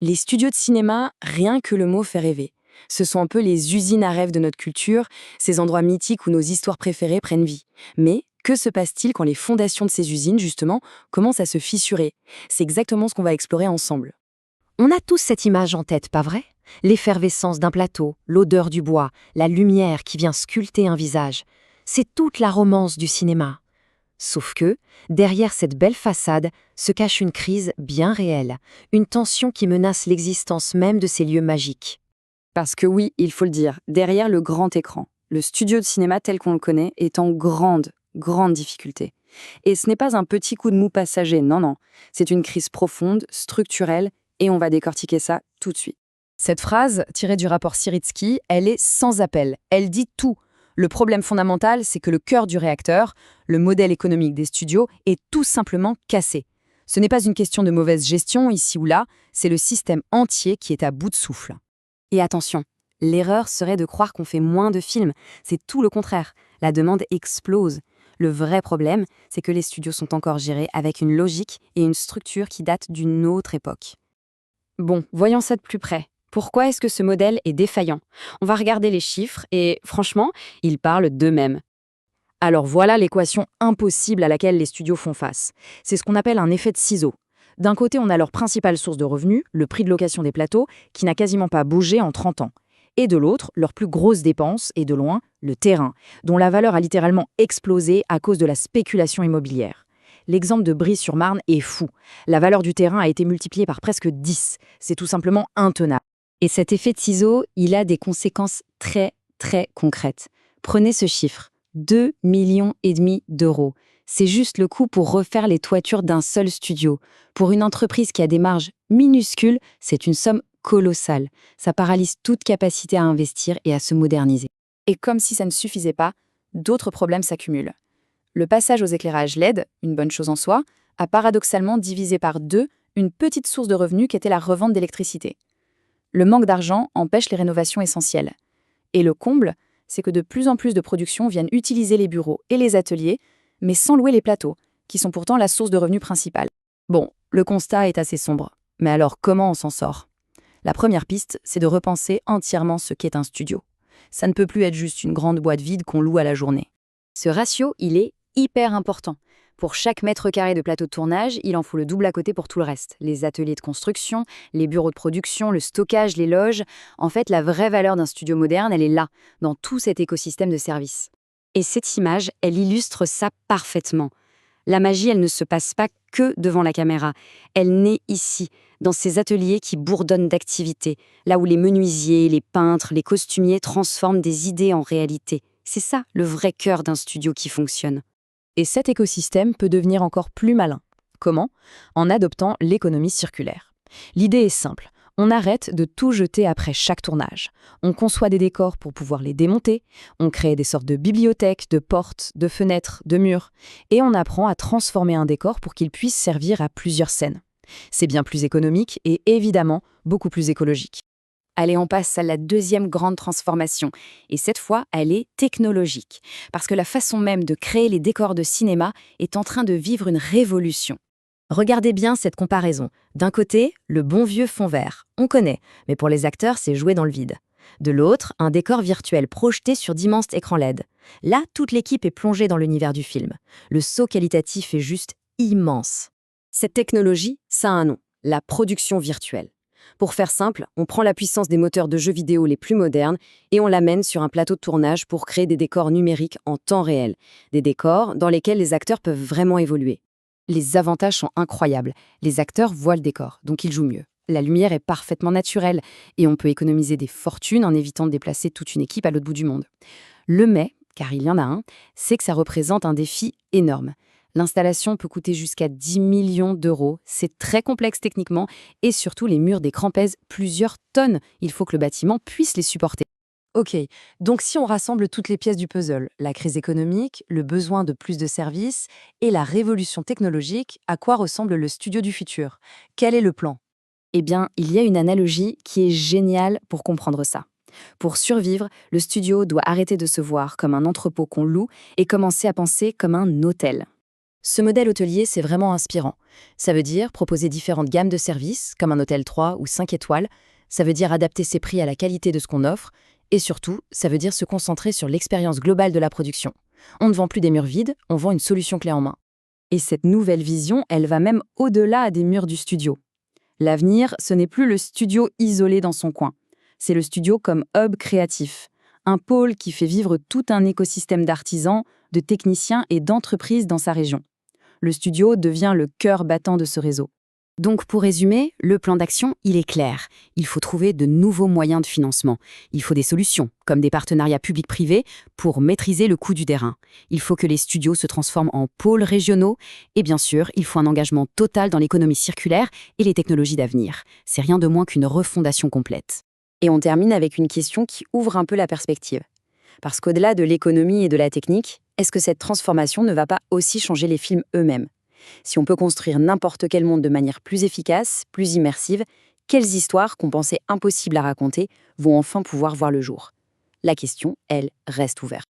Les studios de cinéma, rien que le mot fait rêver. Ce sont un peu les usines à rêves de notre culture, ces endroits mythiques où nos histoires préférées prennent vie. Mais que se passe-t-il quand les fondations de ces usines, justement, commencent à se fissurer? C'est exactement ce qu'on va explorer ensemble. On a tous cette image en tête, pas vrai? L'effervescence d'un plateau, l'odeur du bois, la lumière qui vient sculpter un visage. C'est toute la romance du cinéma. Sauf que, derrière cette belle façade, se cache une crise bien réelle, une tension qui menace l'existence même de ces lieux magiques. Parce que oui, il faut le dire, derrière le grand écran, le studio de cinéma tel qu'on le connaît est en grande difficulté. Et ce n'est pas un petit coup de mou passager, non, non. C'est une crise profonde, structurelle, et on va décortiquer ça tout de suite. Cette phrase, tirée du rapport Siritsky, elle est sans appel. Elle dit tout. Le problème fondamental, c'est que le cœur du réacteur, le modèle économique des studios, est tout simplement cassé. Ce n'est pas une question de mauvaise gestion ici ou là, c'est le système entier qui est à bout de souffle. Et attention, l'erreur serait de croire qu'on fait moins de films. C'est tout le contraire. La demande explose. Le vrai problème, c'est que les studios sont encore gérés avec une logique et une structure qui datent d'une autre époque. Bon, voyons ça de plus près. Pourquoi est-ce que ce modèle est défaillant? On va regarder les chiffres et, franchement, ils parlent d'eux-mêmes. Alors voilà l'équation impossible à laquelle les studios font face. C'est ce qu'on appelle un effet de ciseau. D'un côté, on a leur principale source de revenus, le prix de location des plateaux, qui n'a quasiment pas bougé en 30 ans. Et de l'autre, leur plus grosse dépense, et de loin, le terrain, dont la valeur a littéralement explosé à cause de la spéculation immobilière. L'exemple de Brie-sur-Marne est fou. La valeur du terrain a été multipliée par presque 10. C'est tout simplement intenable. Et cet effet de ciseau, il a des conséquences très concrètes. Prenez ce chiffre, 2,5 millions d'euros. C'est juste le coût pour refaire les toitures d'un seul studio. Pour une entreprise qui a des marges minuscules, c'est une somme colossale. Ça paralyse toute capacité à investir et à se moderniser. Et comme si ça ne suffisait pas, d'autres problèmes s'accumulent. Le passage aux éclairages LED, une bonne chose en soi, a paradoxalement divisé par deux une petite source de revenus qu'était la revente d'électricité. Le manque d'argent empêche les rénovations essentielles. Et le comble, c'est que de plus en plus de productions viennent utiliser les bureaux et les ateliers, mais sans louer les plateaux, qui sont pourtant la source de revenus principale. Bon, le constat est assez sombre. Mais alors comment on s'en sort? La première piste, c'est de repenser entièrement ce qu'est un studio. Ça ne peut plus être juste une grande boîte vide qu'on loue à la journée. Ce ratio, il est hyper important. Pour chaque mètre carré de plateau de tournage, il en faut le double à côté pour tout le reste. Les ateliers de construction, les bureaux de production, le stockage, les loges. En fait, la vraie valeur d'un studio moderne, elle est là, dans tout cet écosystème de services. Et cette image, elle illustre ça parfaitement. La magie, elle ne se passe pas que devant la caméra. Elle naît ici, dans ces ateliers qui bourdonnent d'activité, là où les menuisiers, les peintres, les costumiers transforment des idées en réalité. C'est ça, le vrai cœur d'un studio qui fonctionne. Et cet écosystème peut devenir encore plus malin. Comment? En adoptant l'économie circulaire. L'idée est simple. On arrête de tout jeter après chaque tournage. On conçoit des décors pour pouvoir les démonter, on crée des sortes de bibliothèques, de portes, de fenêtres, de murs, et on apprend à transformer un décor pour qu'il puisse servir à plusieurs scènes. C'est bien plus économique et évidemment beaucoup plus écologique. Allez, on passe à la deuxième grande transformation. Et cette fois, elle est technologique. Parce que la façon même de créer les décors de cinéma est en train de vivre une révolution. Regardez bien cette comparaison. D'un côté, le bon vieux fond vert. On connaît, mais pour les acteurs, c'est jouer dans le vide. De l'autre, un décor virtuel projeté sur d'immenses écrans LED. Là, toute l'équipe est plongée dans l'univers du film. Le saut qualitatif est juste immense. Cette technologie, ça a un nom, la production virtuelle. Pour faire simple, on prend la puissance des moteurs de jeux vidéo les plus modernes et on l'amène sur un plateau de tournage pour créer des décors numériques en temps réel. Des décors dans lesquels les acteurs peuvent vraiment évoluer. Les avantages sont incroyables. Les acteurs voient le décor, donc ils jouent mieux. La lumière est parfaitement naturelle et on peut économiser des fortunes en évitant de déplacer toute une équipe à l'autre bout du monde. Le mais, car il y en a un, c'est que ça représente un défi énorme. L'installation peut coûter jusqu'à 10 millions d'euros. C'est très complexe techniquement et surtout les murs d'écran pèsent plusieurs tonnes. Il faut que le bâtiment puisse les supporter. Ok, donc si on rassemble toutes les pièces du puzzle, la crise économique, le besoin de plus de services et la révolution technologique, à quoi ressemble le studio du futur? Quel est le plan? Eh bien, il y a une analogie qui est géniale pour comprendre ça. Pour survivre, le studio doit arrêter de se voir comme un entrepôt qu'on loue et commencer à penser comme un hôtel. Ce modèle hôtelier, c'est vraiment inspirant. Ça veut dire proposer différentes gammes de services, comme un hôtel 3 ou 5 étoiles. Ça veut dire adapter ses prix à la qualité de ce qu'on offre. Et surtout, ça veut dire se concentrer sur l'expérience globale de la production. On ne vend plus des murs vides, on vend une solution clé en main. Et cette nouvelle vision, elle va même au-delà des murs du studio. L'avenir, ce n'est plus le studio isolé dans son coin. C'est le studio comme hub créatif. Un pôle qui fait vivre tout un écosystème d'artisans, de techniciens et d'entreprises dans sa région. Le studio devient le cœur battant de ce réseau. Donc pour résumer, le plan d'action, il est clair. Il faut trouver de nouveaux moyens de financement. Il faut des solutions, comme des partenariats publics-privés, pour maîtriser le coût du terrain. Il faut que les studios se transforment en pôles régionaux. Et bien sûr, il faut un engagement total dans l'économie circulaire et les technologies d'avenir. C'est rien de moins qu'une refondation complète. Et on termine avec une question qui ouvre un peu la perspective. Parce qu'au-delà de l'économie et de la technique, est-ce que cette transformation ne va pas aussi changer les films eux-mêmes ? Si on peut construire n'importe quel monde de manière plus efficace, plus immersive, quelles histoires qu'on pensait impossibles à raconter vont enfin pouvoir voir le jour ? La question, elle, reste ouverte.